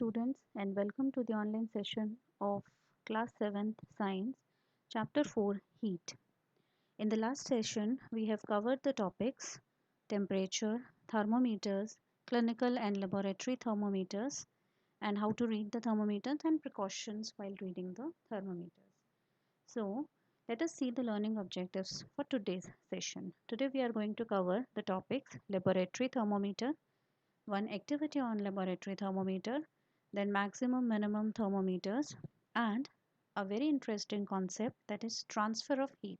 students, and welcome to the online session of Class 7th Science, Chapter 4 Heat. In the last session, we have covered the topics temperature, thermometers, clinical and laboratory thermometers, and how to read the thermometers and precautions while reading the thermometers. So, let us see the learning objectives for today's session. Today, we are going to cover the topics laboratory thermometer, one activity on laboratory thermometer, then maximum minimum thermometers, and a very interesting concept, that is transfer of heat,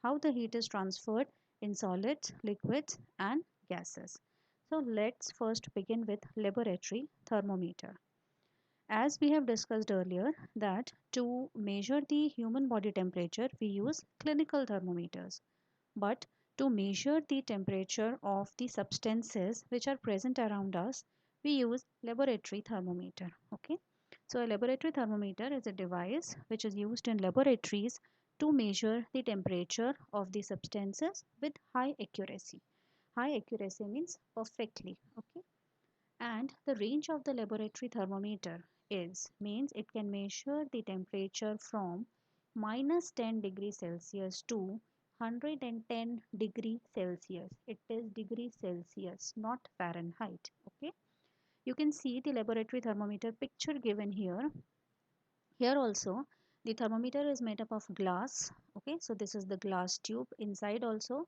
how the heat is transferred in solids, liquids and gases. So let's first begin with laboratory thermometer. As we have discussed earlier, that to measure the human body temperature we use clinical thermometers, but to measure the temperature of the substances which are present around us, we use laboratory thermometer. Okay. So a laboratory thermometer is a device which is used in laboratories to measure the temperature of the substances with high accuracy. High accuracy means perfectly. Okay. And the range of the laboratory thermometer is means it can measure the temperature from minus 10 degrees Celsius to 110 degree Celsius. It is degree Celsius, not Fahrenheit. Okay. You can see the laboratory thermometer picture given here. Here also the thermometer is made up of glass. Okay. So this is the glass tube. Inside also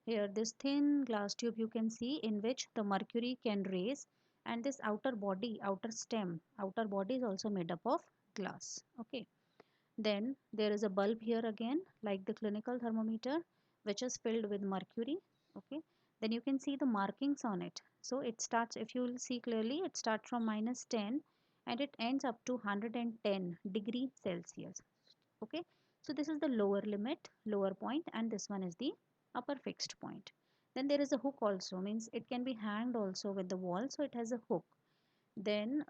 here this thin glass tube you can see, in which the mercury can raise, and this outer body, outer body is also made up of glass. Okay. Then there is a bulb here again, like the clinical thermometer, which is filled with mercury. Okay. Then you can see the markings on it. So it starts, if you will see clearly, it starts from minus 10 and it ends up to 110 degree Celsius. Okay. So this is the lower limit, lower point, and this one is the upper fixed point. Then there is a hook also, means it can be hanged also with the wall, so it has a hook. Then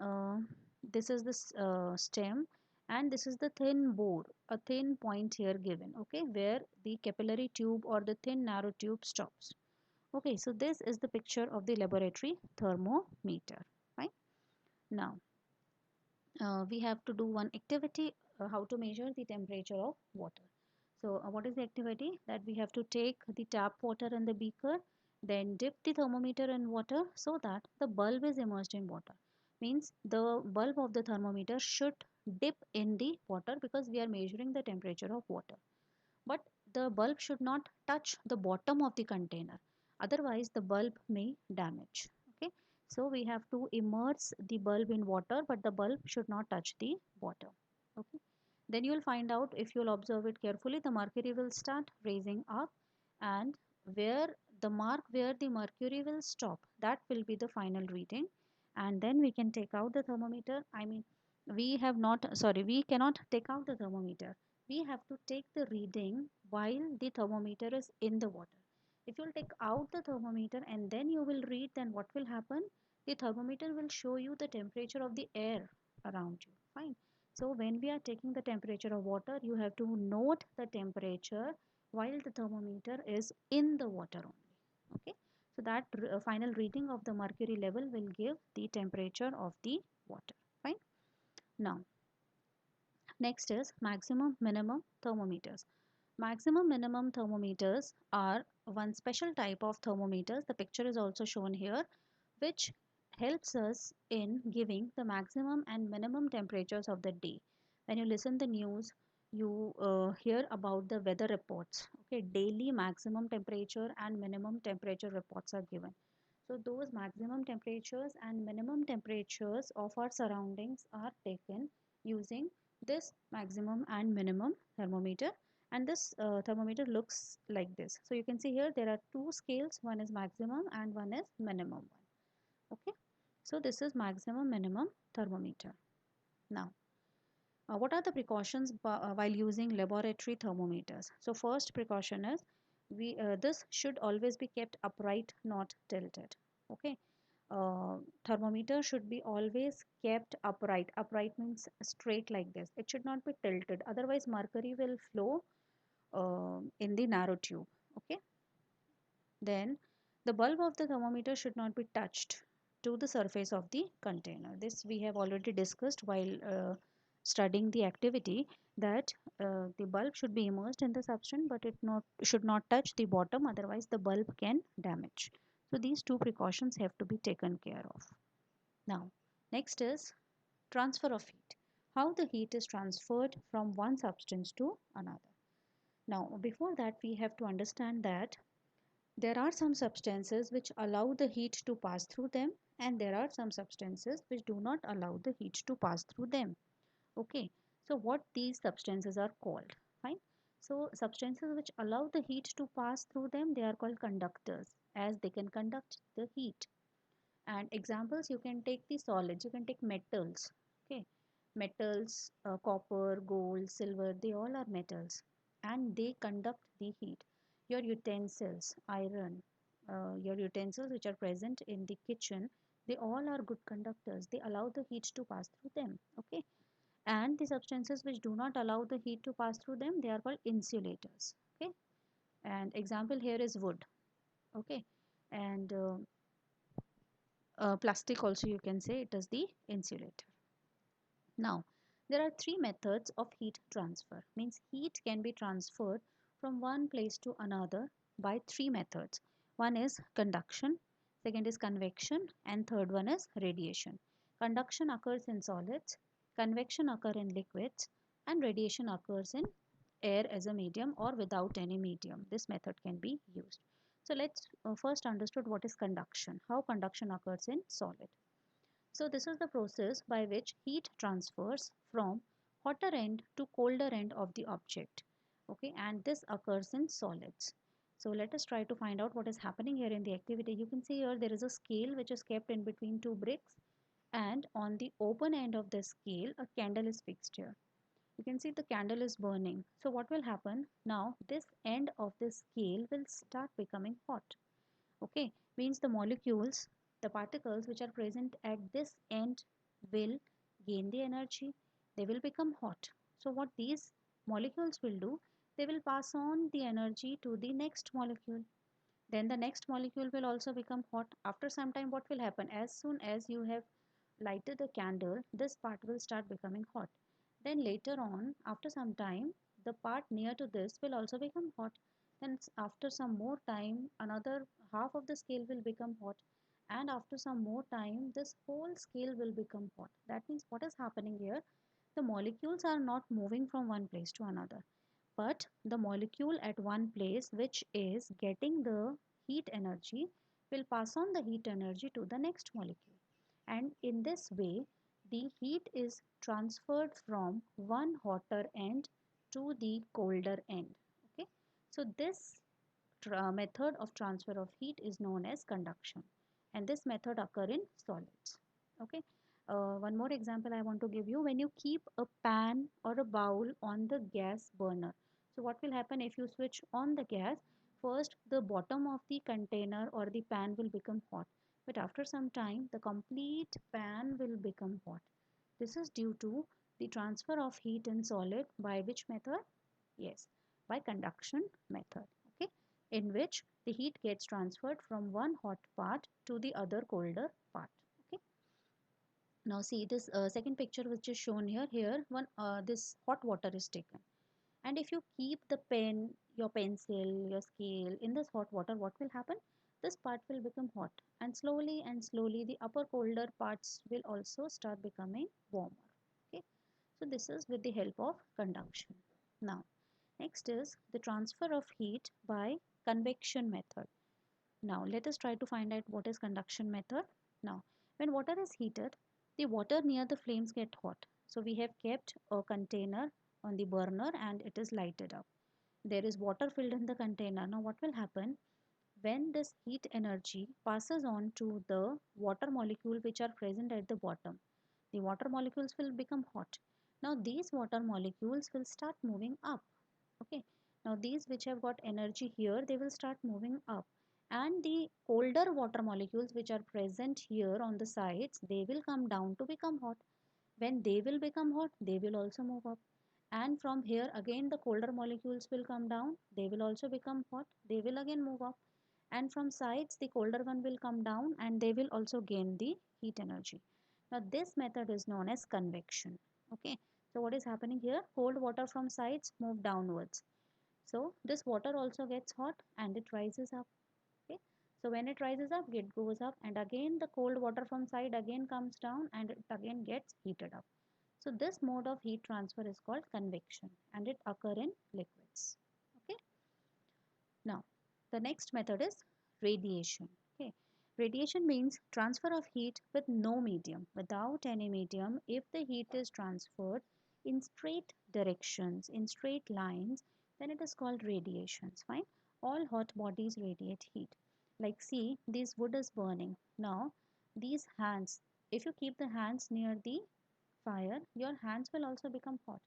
this is the stem, and this is the thin bore, a thin point here given, okay, where the capillary tube or the thin narrow tube stops. Okay, so this is the picture of the laboratory thermometer. Fine. Now we have to do one activity, how to measure the temperature of water. So what is the activity? That we have to take the tap water in the beaker, then dip the thermometer in water so that the bulb is immersed in water. Means the bulb of the thermometer should dip in the water, because we are measuring the temperature of water. But the bulb should not touch the bottom of the container, otherwise the bulb may damage. Okay. So we have to immerse the bulb in water, but the bulb should not touch the bottom. Okay. Then you will find out, if you will observe it carefully, the mercury will start raising up, and where the mark where the mercury will stop, that will be the final reading. And then we can take out the thermometer. I mean, we cannot take out the thermometer. We have to take the reading while the thermometer is in the water. If you will take out the thermometer and then you will read, then what will happen? The thermometer will show you the temperature of the air around you. Fine. So when we are taking the temperature of water, you have to note the temperature while the thermometer is in the water only. Okay. So that final reading of the mercury level will give the temperature of the water. Fine. Now, next is maximum minimum thermometers. Maximum minimum thermometers are one special type of thermometers. The picture is also shown here, which helps us in giving the maximum and minimum temperatures of the day. When you listen the news, you hear about the weather reports. Okay, daily maximum temperature and minimum temperature reports are given. So those maximum temperatures and minimum temperatures of our surroundings are taken using this maximum and minimum thermometer. And this thermometer looks like this. So you can see here there are two scales, one is maximum and one is minimum one. Okay. So this is maximum minimum thermometer. Now what are the precautions while using laboratory thermometers? So first precaution is, this should always be kept upright, not tilted. Okay. Thermometer should be always kept upright. Upright means straight like this. It should not be tilted, otherwise mercury will flow in the narrow tube. Okay. Then the bulb of the thermometer should not be touched. to the surface of the container. This we have already discussed while studying the activity, that the bulb should be immersed in the substance, but it not should not touch the bottom, otherwise the bulb can damage. So these two precautions have to be taken care of. Now, next is transfer of heat. How the heat is transferred from one substance to another. Now, before that, we have to understand that there are some substances which allow the heat to pass through them, and there are some substances which do not allow the heat to pass through them. Okay, so what these substances are called? Fine. So substances which allow the heat to pass through them, they are called conductors, as they can conduct the heat. And examples, you can take the solids, you can take metals. Okay, metals, copper, gold, silver, they all are metals, and they conduct the heat. Your utensils, iron, your utensils which are present in the kitchen, they all are good conductors, they allow the heat to pass through them. Okay, and the substances which do not allow the heat to pass through them, they are called insulators. Okay, and example here is wood. Okay, and plastic also, you can say it is the insulator. Now, there are three methods of heat transfer. Means heat can be transferred from one place to another by three methods. One is conduction, second is convection, and third one is radiation. Conduction occurs in solids, convection occurs in liquids, and radiation occurs in air as a medium or without any medium. This method can be used. So let's first understood what is conduction, how conduction occurs in solid. So this is the process by which heat transfers from hotter end to colder end of the object. Okay, and this occurs in solids. So let us try to find out what is happening here in the activity. You can see here there is a scale which is kept in between two bricks, and on the open end of the scale a candle is fixed here. You can see the candle is burning. So what will happen? Now this end of the scale will start becoming hot. Okay, means the molecules, the particles which are present at this end will gain the energy, they will become hot. So what these molecules will do, they will pass on the energy to the next molecule, then the next molecule will also become hot. After some time, what will happen? As soon as you have lighted the candle, this part will start becoming hot. Then later on, after some time, the part near to this will also become hot. Then after some more time, another half of the scale will become hot. And after some more time, this whole scale will become hot. That means what is happening here? The molecules are not moving from one place to another, but the molecule at one place which is getting the heat energy will pass on the heat energy to the next molecule, and in this way the heat is transferred from one hotter end to the colder end. Okay, so this method of transfer of heat is known as conduction, and this method occur in solids. Okay, one more example I want to give you. When you keep a pan or a bowl on the gas burner, so what will happen if you switch on the gas? First the bottom of the container or the pan will become hot, but after some time the complete pan will become hot. This is due to the transfer of heat in solid by which method? Yes, by conduction method. Okay, in which the heat gets transferred from one hot part to the other colder part. Okay, now see this second picture which is shown here. Here one this hot water is taken, and if you keep the pen, your pencil, your scale in this hot water, what will happen? This part will become hot, and slowly the upper colder parts will also start becoming warmer. Okay, so this is with the help of conduction. Now next is the transfer of heat by convection method. Now let us try to find out what is conduction method. Now when water is heated, the water near the flames get hot. So we have kept a container on the burner and it is lighted up. There is water filled in the container. Now what will happen? When this heat energy passes on to the water molecule which are present at the bottom, the water molecules will become hot. Now these water molecules will start moving up. Okay, now these which have got energy here, they will start moving up, and the colder water molecules which are present here on the sides, they will come down to become hot. When they will become hot, they will also move up, and from here again the colder molecules will come down, they will also become hot, they will again move up, and from sides the colder one will come down and they will also gain the heat energy. Now this method is known as convection. Okay, so what is happening here? Cold water from sides move downwards, so this water also gets hot and it rises up. Okay, so when it rises up, it goes up, and again the cold water from side again comes down and it again gets heated up. So this mode of heat transfer is called convection and it occur in liquids. Okay, now the next method is radiation. Okay, radiation means transfer of heat with no medium, without any medium. If the heat is transferred in straight directions, in straight lines, then it is called radiations. Fine, all hot bodies radiate heat. Like see, this wood is burning. Now these hands, if you keep the hands near the fire, your hands will also become hot.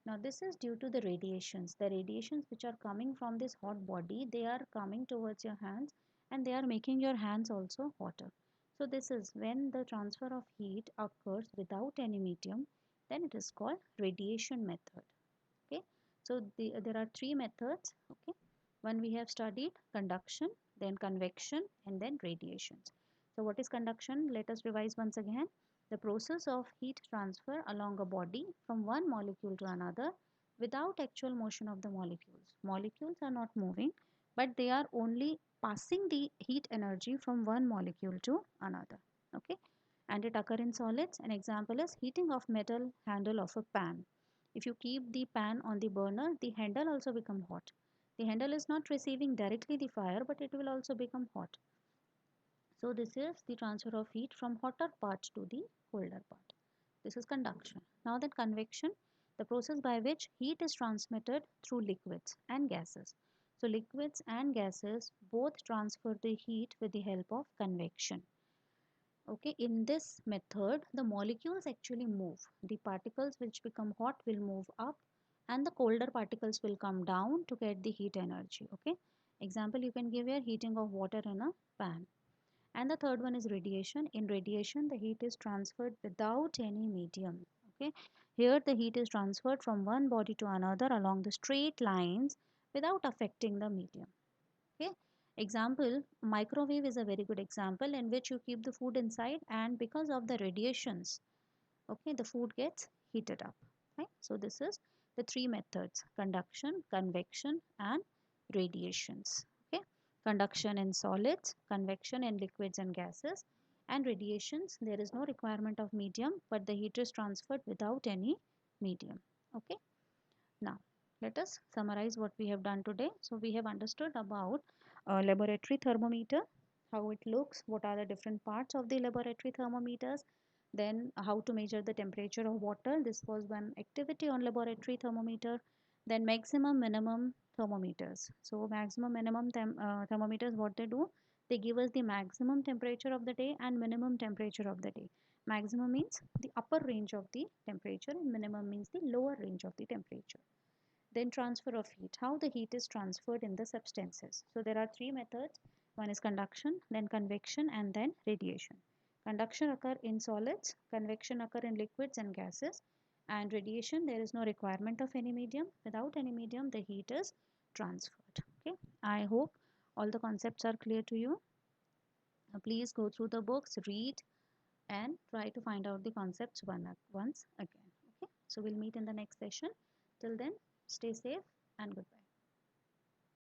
Now this is due to the radiations. The radiations which are coming from this hot body, they are coming towards your hands and they are making your hands also hotter. So this is when the transfer of heat occurs without any medium, then it is called radiation method. Okay, so there are three methods. Okay, one we have studied, conduction, then convection, and then radiations. So what is conduction? Let us revise once again. The process of heat transfer along a body from one molecule to another without actual motion of the molecules. Molecules are not moving, but they are only passing the heat energy from one molecule to another. Okay, and it occur in solids. An example is heating of metal handle of a pan. If you keep the pan on the burner, the handle also become hot. The handle is not receiving directly the fire, but it will also become hot. So this is the transfer of heat from hotter part to the colder part. This is conduction. Now then convection, the process by which heat is transmitted through liquids and gases. So liquids and gases both transfer the heat with the help of convection. Okay, in this method, the molecules actually move. The particles which become hot will move up and the colder particles will come down to get the heat energy. Okay, example you can give here, heating of water in a pan. And the third one is radiation. In radiation, the heat is transferred without any medium. Okay, here the heat is transferred from one body to another along the straight lines without affecting the medium. Okay, example, microwave is a very good example in which you keep the food inside and because of the radiations, okay, the food gets heated up. Right, so this is the three methods: conduction, convection, and radiations. Okay, conduction in solids, convection in liquids and gases, and radiations, there is no requirement of medium but the heat is transferred without any medium. Okay, now, let us summarize what we have done today. So, we have understood about laboratory thermometer, how it looks, what are the different parts of the laboratory thermometers, then how to measure the temperature of water. This was one activity on laboratory thermometer. Then maximum, minimum thermometers. So, maximum, minimum thermometers, what they do? They give us the maximum temperature of the day and minimum temperature of the day. Maximum means the upper range of the temperature and minimum means the lower range of the temperature. Then transfer of heat, how the heat is transferred in the substances. So there are three methods. One is conduction, then convection, and then radiation. Conduction occur in solids, convection occur in liquids and gases, and radiation, there is no requirement of any medium. Without any medium, the heat is transferred. Okay, I hope all the concepts are clear to you. Please go through the books, read, and try to find out the concepts once again. Okay, so we'll meet in the next session. Till then, stay safe and goodbye.